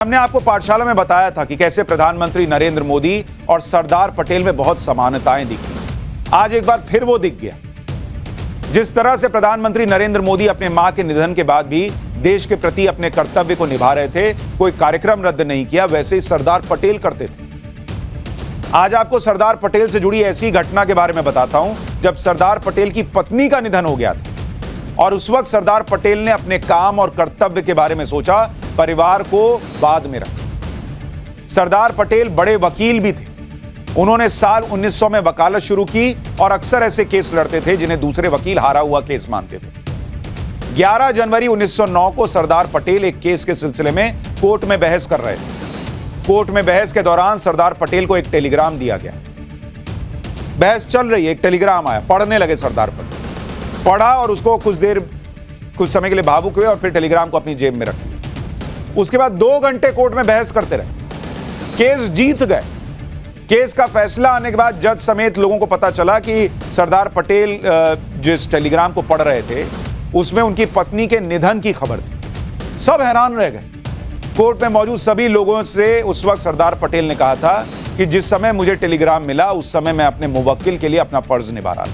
हमने आपको पाठशाला में बताया था कि कैसे प्रधानमंत्री नरेंद्र मोदी और सरदार पटेल में बहुत समानताएं दिखती। आज एक बार फिर वो दिख गया। जिस तरह से प्रधानमंत्री नरेंद्र मोदी अपने मां के निधन के बाद भी देश के प्रति अपने कर्तव्य को निभा रहे थे, कोई कार्यक्रम रद्द नहीं किया, वैसे ही सरदार पटेल करते थे। आज आपको सरदार पटेल से जुड़ी ऐसी घटना के बारे में बताता हूं जब सरदार पटेल की पत्नी का निधन हो गया था और उस वक्त सरदार पटेल ने अपने काम और कर्तव्य के बारे में सोचा, परिवार को बाद में रखा। सरदार पटेल बड़े वकील भी थे। उन्होंने साल 1900 में वकालत शुरू की और अक्सर ऐसे केस लड़ते थे जिन्हें दूसरे वकील हारा हुआ केस मानते थे। 11 जनवरी 1909 को सरदार पटेल एक केस के सिलसिले में कोर्ट में बहस कर रहे थे। कोर्ट में बहस के दौरान सरदार पटेल को एक टेलीग्राम दिया गया। बहस चल रही है, एक टेलीग्राम आया, पढ़ने लगे सरदार पटेल। पढ़ा और उसको कुछ समय के लिए भावुक हुए और फिर टेलीग्राम को अपनी जेब में रख लिया। उसके बाद 2 घंटे कोर्ट में बहस करते रहे। केस जीत गए। केस का फैसला आने के बाद जज समेत लोगों को पता चला कि सरदार पटेल जिस टेलीग्राम को पढ़ रहे थे उसमें उनकी पत्नी के निधन की खबर थी। सब हैरान रह गए। कोर्ट में मौजूद सभी लोगों से उस वक्त सरदार पटेल ने कहा था कि जिस समय मुझे टेलीग्राम मिला उस समय मैं अपने मुवक्किल के लिए अपना फर्ज निभा रहा था।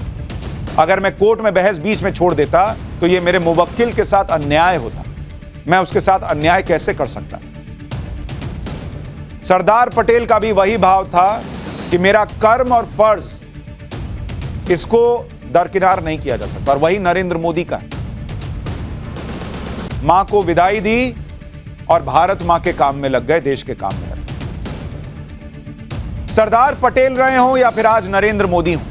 अगर मैं कोर्ट में बहस बीच में छोड़ देता तो यह मेरे मुवक्किल के साथ अन्याय होता। मैं उसके साथ अन्याय कैसे कर सकता? सरदार पटेल का भी वही भाव था कि मेरा कर्म और फर्ज इसको दरकिनार नहीं किया जा सकता। और वही नरेंद्र मोदी का है। मां को विदाई दी और भारत मां के काम में लग गए, देश के काम में लग गए। सरदार पटेल रहे हों या फिर आज नरेंद्र मोदी हों,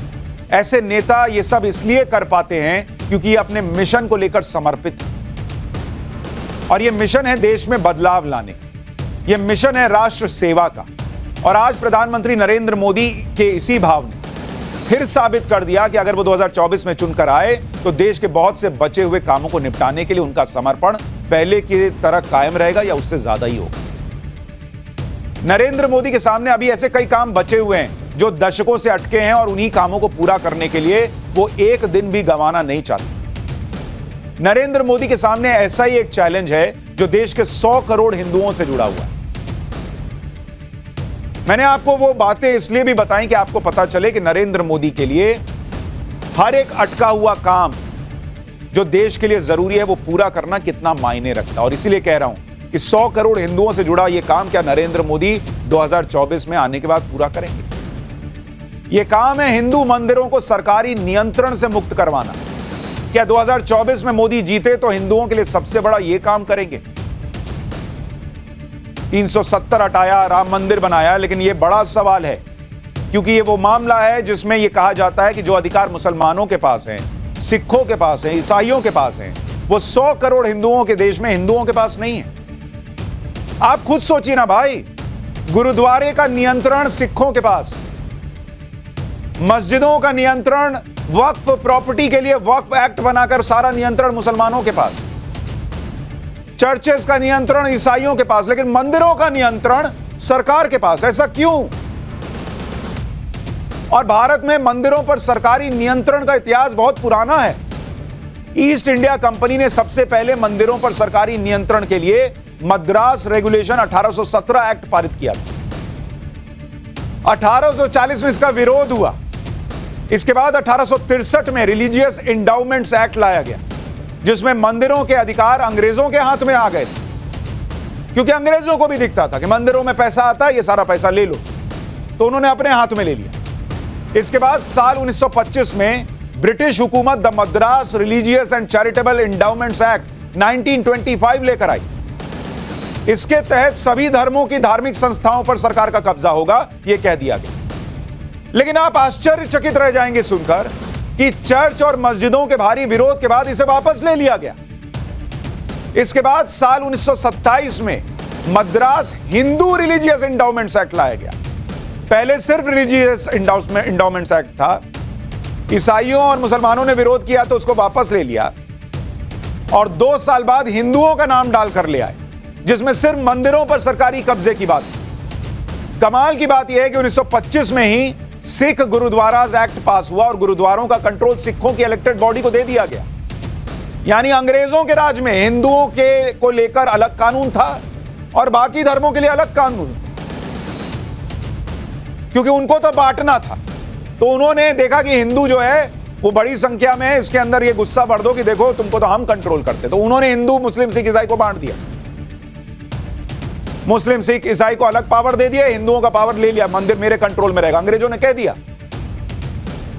ऐसे नेता ये सब इसलिए कर पाते हैं क्योंकि ये अपने मिशन को लेकर समर्पित हैं। और ये मिशन है देश में बदलाव लाने का। ये मिशन है राष्ट्र सेवा का। और आज प्रधानमंत्री नरेंद्र मोदी के इसी भाव ने फिर साबित कर दिया कि अगर वो 2024 में चुनकर आए तो देश के बहुत से बचे हुए कामों को निपटाने के लिए उनका समर्पण पहले की तरह कायम रहेगा या उससे ज्यादा ही होगा। नरेंद्र मोदी के सामने अभी ऐसे कई काम बचे हुए हैं जो दशकों से अटके हैं और उन्हीं कामों को पूरा करने के लिए वो एक दिन भी गंवाना नहीं चाहते। नरेंद्र मोदी के सामने ऐसा ही एक चैलेंज है जो देश के 100 करोड़ हिंदुओं से जुड़ा हुआ है। मैंने आपको वो बातें इसलिए भी बताई कि आपको पता चले कि नरेंद्र मोदी के लिए हर एक अटका हुआ काम जो देश के लिए जरूरी है वो पूरा करना कितना मायने रखता है। और इसीलिए कह रहा हूं कि 100 करोड़ हिंदुओं से जुड़ा यह काम क्या नरेंद्र मोदी 2024 में आने के बाद पूरा करेंगे? यह काम है हिंदू मंदिरों को सरकारी नियंत्रण से मुक्त करवाना। क्या 2024 में मोदी जीते तो हिंदुओं के लिए सबसे बड़ा यह काम करेंगे? 370 हटाया, राम मंदिर बनाया, लेकिन यह बड़ा सवाल है क्योंकि यह वो मामला है जिसमें यह कहा जाता है कि जो अधिकार मुसलमानों के पास हैं, सिखों के पास हैं, ईसाइयों के पास हैं, वो 100 करोड़ हिंदुओं के देश में हिंदुओं के पास नहीं है। आप खुद सोचिए ना भाई, गुरुद्वारे का नियंत्रण सिखों के पास, मस्जिदों का नियंत्रण, वक्फ प्रॉपर्टी के लिए वक्फ एक्ट बनाकर सारा नियंत्रण मुसलमानों के पास, चर्चेस का नियंत्रण ईसाइयों के पास, लेकिन मंदिरों का नियंत्रण सरकार के पास। ऐसा क्यों? और भारत में मंदिरों पर सरकारी नियंत्रण का इतिहास बहुत पुराना है। ईस्ट इंडिया कंपनी ने सबसे पहले मंदिरों पर सरकारी नियंत्रण के लिए मद्रास रेगुलेशन 1817 एक्ट पारित किया था। 1840 में इसका विरोध हुआ। इसके बाद 1863 में रिलीजियस इंडाउमेंट्स एक्ट लाया गया जिसमें मंदिरों के अधिकार अंग्रेजों के हाथ में आ गए थे क्योंकि अंग्रेजों को भी दिखता था कि मंदिरों में पैसा आता है, ये सारा पैसा ले लो, तो उन्होंने अपने हाथ में ले लिया। इसके बाद साल 1925 में ब्रिटिश हुकूमत the Madras religious and charitable endowments act 1925 लेकर आई। इसके तहत सभी धर्मों की धार्मिक संस्थाओं पर सरकार का कब्जा होगा, यह कह दिया गया। लेकिन आप आश्चर्यचकित रह जाएंगे सुनकर कि चर्च और मस्जिदों के भारी विरोध के बाद इसे वापस ले लिया गया। इसके बाद साल 1927 में Madras Hindu religious endowments act लाया गया। पहले सिर्फ रिलीजियस इंडाउमेंट्स एक्ट था। ईसाइयों और मुसलमानों ने विरोध किया तो उसको वापस ले लिया और 2 साल बाद हिंदुओं का नाम डालकर ले आए जिसमें सिर्फ मंदिरों पर सरकारी कब्जे की बात। कमाल की बात यह है कि 1925 में ही सिख गुरुद्वाराज एक्ट पास हुआ और गुरुद्वारों का कंट्रोल सिखों की इलेक्टेड बॉडी को दे दिया गया। यानी अंग्रेजों के राज में हिंदुओं के को लेकर अलग कानून था और बाकी धर्मों के लिए अलग कानून, क्योंकि उनको तो बांटना था। तो उन्होंने देखा कि हिंदू जो है वो बड़ी संख्या में है, इसके अंदर ये गुस्सा भर दो कि देखो तुमको तो हम कंट्रोल करते, तो उन्होंने हिंदू मुस्लिम सिख ईसाई को बांट दिया। मुस्लिम सिख ईसाई को अलग पावर दे दिया, हिंदुओं का पावर ले लिया, मंदिर मेरे कंट्रोल में रहेगा, अंग्रेजों ने कह दिया।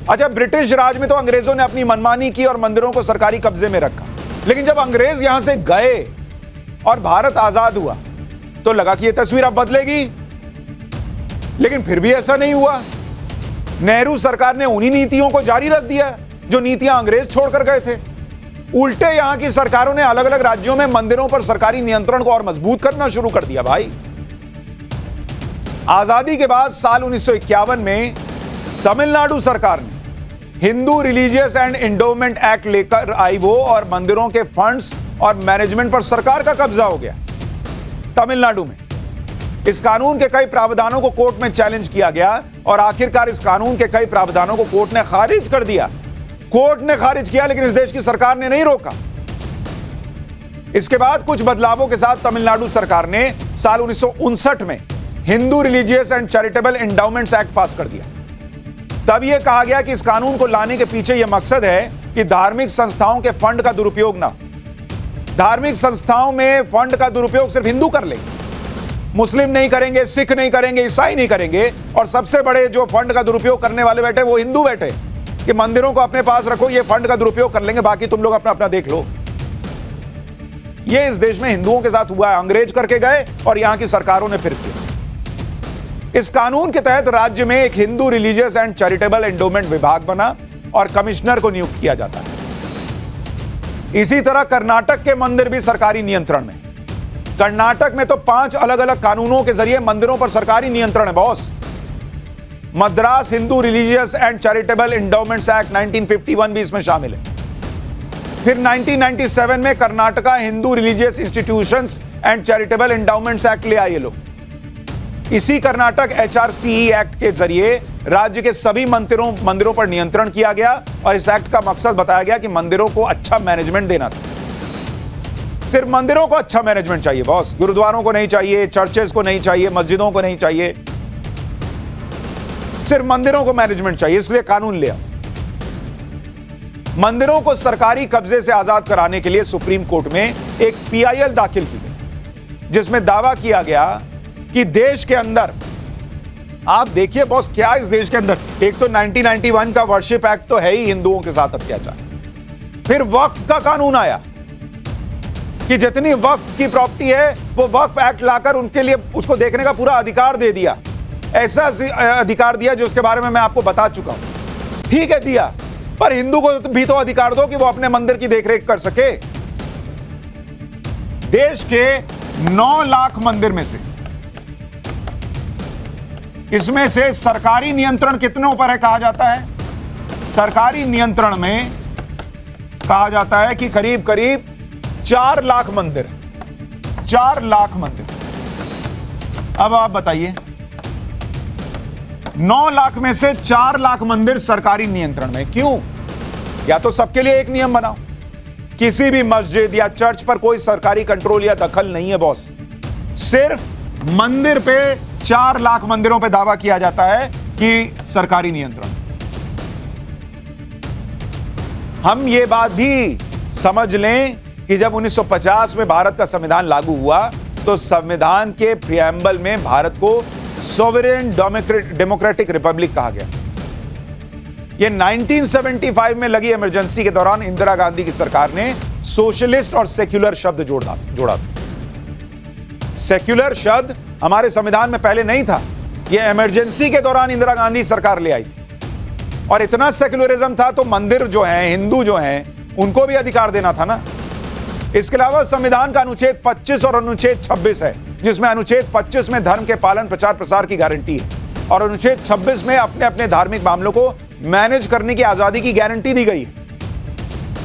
अच्छा, ब्रिटिश राज में तो अंग्रेजों ने अपनी मनमानी की और मंदिरों को सरकारी कब्जे में रखा, लेकिन जब अंग्रेज यहां से गए और भारत आजाद हुआ तो लगा कि यह तस्वीर अब बदलेगी, लेकिन फिर भी ऐसा नहीं हुआ। नेहरू सरकार ने उन्हीं नीतियों को जारी रख दिया जो नीतियां अंग्रेज छोड़कर गए थे। उल्टे यहां की सरकारों ने अलग अलग राज्यों में मंदिरों पर सरकारी नियंत्रण को और मजबूत करना शुरू कर दिया। भाई, आजादी के बाद साल 1951 में तमिलनाडु सरकार ने Hindu religious and endowment act लेकर आई वो, और मंदिरों के फंड्स और मैनेजमेंट पर सरकार का कब्जा हो गया तमिलनाडु में। इस कानून के कई प्रावधानों को कोर्ट में चैलेंज किया गया और आखिरकार इस कानून के कई प्रावधानों को कोर्ट ने खारिज कर दिया। कोर्ट ने खारिज किया, लेकिन इस देश की सरकार ने नहीं रोका। इसके बाद कुछ बदलावों के साथ तमिलनाडु सरकार ने साल 1959 में Hindu religious and charitable endowments act पास कर दिया। तब यह कहा गया कि इस कानून को लाने के पीछे यह मकसद है कि धार्मिक संस्थाओं के फंड का दुरुपयोग ना, धार्मिक संस्थाओं में फंड का दुरुपयोग सिर्फ हिंदू कर ले, मुस्लिम नहीं करेंगे, सिख नहीं करेंगे, ईसाई नहीं करेंगे, और सबसे बड़े जो फंड का दुरुपयोग करने वाले बैठे वो हिंदू बैठे कि मंदिरों को अपने पास रखो, ये फंड का दुरुपयोग कर लेंगे, बाकी तुम लोग अपना अपना देख लो। ये इस देश में हिंदुओं के साथ हुआ है, अंग्रेज करके गए और यहां की सरकारों ने फिर किया। इस कानून के तहत राज्य में एक Hindu religious and charitable endowment विभाग बना और कमिश्नर को नियुक्त किया जाता है। इसी तरह कर्नाटक के मंदिर भी सरकारी नियंत्रण में। कर्नाटक में तो 5 अलग अलग कानूनों के जरिए मंदिरों पर सरकारी नियंत्रण है boss. Madras Hindu religious and charitable endowments act 1951 भी इसमें शामिल है। फिर 1997 में Karnataka Hindu religious institutions and charitable endowments act ले आए लोग। इसी कर्नाटक HRCE एक्ट के जरिए राज्य के सभी मंदिरों पर नियंत्रण किया गया और इस एक्ट का मकसद बताया गया कि मंदिरों को अच्छा मैनेजमेंट देना था। सिर्फ मंदिरों को अच्छा मैनेजमेंट चाहिए बॉस, गुरुद्वारों को नहीं चाहिए, चर्चेस को नहीं चाहिए, मस्जिदों को नहीं चाहिए, सिर्फ मंदिरों को मैनेजमेंट चाहिए, इसलिए कानून ले आओ। मंदिरों को सरकारी कब्जे से आजाद कराने के लिए सुप्रीम कोर्ट में एक PIL दाखिल की गई, जिसमें दावा किया गया कि देश के अंदर, आप देखिए बॉस क्या इस देश के अंदर, एक तो 1991 का वर्शिप एक्ट तो है ही हिंदुओं के साथ अत्याचार, फिर वक्फ का कानून आया कि जितनी वक्फ की प्रॉपर्टी है वो वक्फ एक्ट लाकर उनके लिए उसको देखने का पूरा अधिकार दे दिया। ऐसा अधिकार दिया जिसके बारे में मैं आपको बता चुका हूं। ठीक है दिया, पर हिंदू को भी तो अधिकार दो कि वो अपने मंदिर की देखरेख कर सके। देश के 9 लाख मंदिर में से, इसमें से सरकारी नियंत्रण कितने ऊपर है कहा जाता है? सरकारी नियंत्रण में कहा जाता है कि करीब करीब 4 लाख मंदिर, 4 लाख मंदिर। अब आप बताइए, 9 लाख में से 4 लाख मंदिर सरकारी नियंत्रण में। क्यों? या तो सबके लिए एक नियम बनाओ, किसी भी मस्जिद या चर्च पर कोई सरकारी कंट्रोल या दखल नहीं है बॉस, सिर्फ मंदिर पे 4 लाख मंदिरों पे दावा किया जाता है कि सरकारी नियंत्रण। हम ये बात भी समझ लें कि जब 1950 में भारत का संविधान लागू हुआ तो संविधान के प्रियम्बल में भारत को सॉवरेन डेमोक्रेटिक रिपब्लिक कहा गया। यह 1975 में लगी इमरजेंसी के दौरान इंदिरा गांधी की सरकार ने सोशलिस्ट और सेक्युलर शब्द जोड़ा था। सेक्युलर शब्द हमारे संविधान में पहले नहीं था, यह इमरजेंसी के दौरान इंदिरा गांधी सरकार ले आई थी। और इतना सेक्युलरिज्म था तो मंदिर जो हैं, हिंदू जो हैं, उनको भी अधिकार देना था ना। इसके अलावा संविधान का अनुच्छेद 25 और अनुच्छेद 26 है, जिसमें अनुच्छेद 25 में धर्म के पालन प्रचार प्रसार की गारंटी है और अनुच्छेद 26 में अपने अपने धार्मिक मामलों को मैनेज करने की आजादी की गारंटी दी गई है।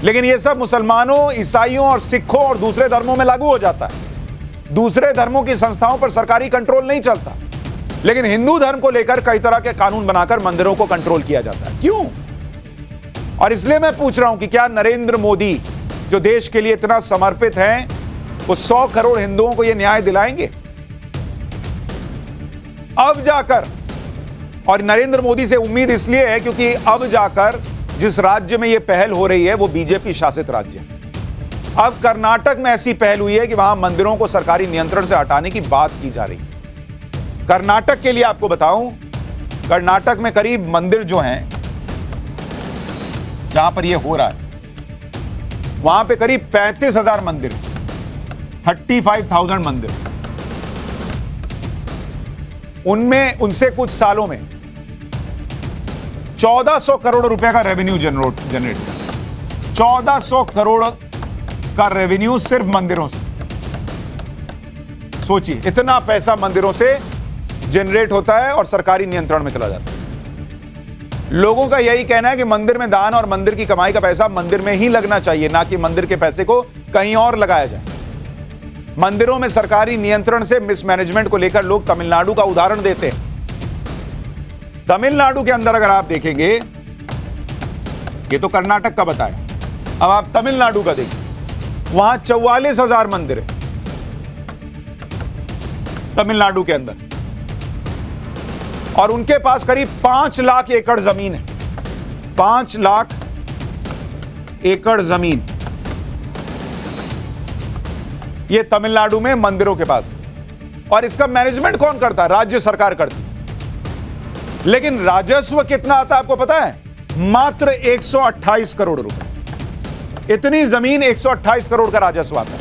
लेकिन यह सब मुसलमानों, ईसाइयों और सिखों और दूसरे धर्मों में लागू हो जाता है। दूसरे धर्मों की संस्थाओं पर सरकारी कंट्रोल नहीं चलता, लेकिन हिंदू धर्म को लेकर कई तरह के कानून बनाकर मंदिरों को कंट्रोल किया जाता है। क्यों? और इसलिए मैं पूछ रहा हूं कि क्या नरेंद्र मोदी जो देश के लिए इतना समर्पित हैं, वो 100 करोड़ हिंदुओं को यह न्याय दिलाएंगे? अब जाकर, और नरेंद्र मोदी से उम्मीद इसलिए है क्योंकि अब जाकर जिस राज्य में यह पहल हो रही है वो बीजेपी शासित राज्य है। अब कर्नाटक में ऐसी पहल हुई है कि वहां मंदिरों को सरकारी नियंत्रण से हटाने की बात की जा रही है। कर्नाटक के लिए आपको बताऊं, कर्नाटक में करीब मंदिर जो हैं जहां पर यह हो रहा है, वहां पे करीब 35,000 मंदिर, 35,000 मंदिर। उनमें उनसे कुछ सालों में 1400 करोड़ रुपए का रेवेन्यू जनरेट हुआ। 1400 करोड़ का रेवेन्यू सिर्फ मंदिरों से। सोचिए, इतना पैसा मंदिरों से जनरेट होता है और सरकारी नियंत्रण में चला जाता है। लोगों का यही कहना है कि मंदिर में दान और मंदिर की कमाई का पैसा मंदिर में ही लगना चाहिए, ना कि मंदिर के पैसे को कहीं और लगाया जाए। मंदिरों में सरकारी नियंत्रण से मिसमैनेजमेंट को लेकर लोग तमिलनाडु का उदाहरण देते हैं। तमिलनाडु के अंदर अगर आप देखेंगे, ये तो कर्नाटक का बताया, अब आप तमिलनाडु का देखिए, वहां 44,000 मंदिर है तमिलनाडु के अंदर, और उनके पास करीब 5 लाख एकड़ जमीन है। 5 लाख एकड़ जमीन ये तमिलनाडु में मंदिरों के पास है। और इसका मैनेजमेंट कौन करता है? राज्य सरकार करती है। लेकिन राजस्व कितना आता है आपको पता है? मात्र 128 करोड़ रुपए। इतनी जमीन 128 करोड़ का राजस्व आता है।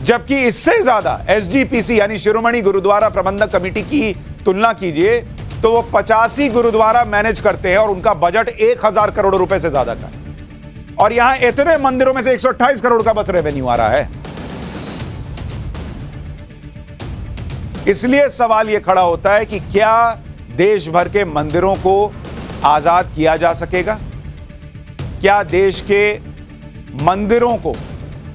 जबकि इससे ज्यादा एसजीपीसी यानी शिरोमणि गुरुद्वारा प्रबंधक कमेटी की तुलना कीजिए तो वो 85 गुरुद्वारा मैनेज करते हैं और उनका बजट 1000 करोड़ रुपए से ज्यादा का है। और यहां इतने मंदिरों में से 128 करोड़ का बस रेवेन्यू आ रहा है। इसलिए सवाल यह खड़ा होता है कि क्या देश भर के मंदिरों को आजाद किया जा सकेगा? क्या देश के मंदिरों को,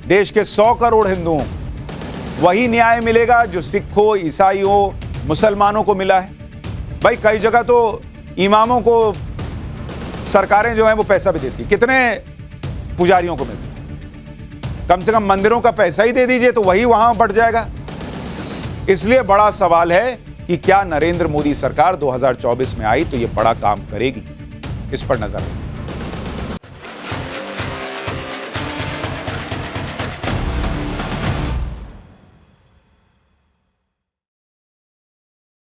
देश के 100 करोड़ हिंदुओं को वही न्याय मिलेगा जो सिखों, ईसाइयों, मुसलमानों को मिला है? भाई कई जगह तो इमामों को सरकारें जो हैं वो पैसा भी देती, कितने पुजारियों को मिलता है? कम से कम मंदिरों का पैसा ही दे दीजिए तो वही वहां बढ़ जाएगा। इसलिए बड़ा सवाल है कि क्या नरेंद्र मोदी सरकार 2024 में आई तो ये बड़ा काम करेगी? इस पर नजर रखें।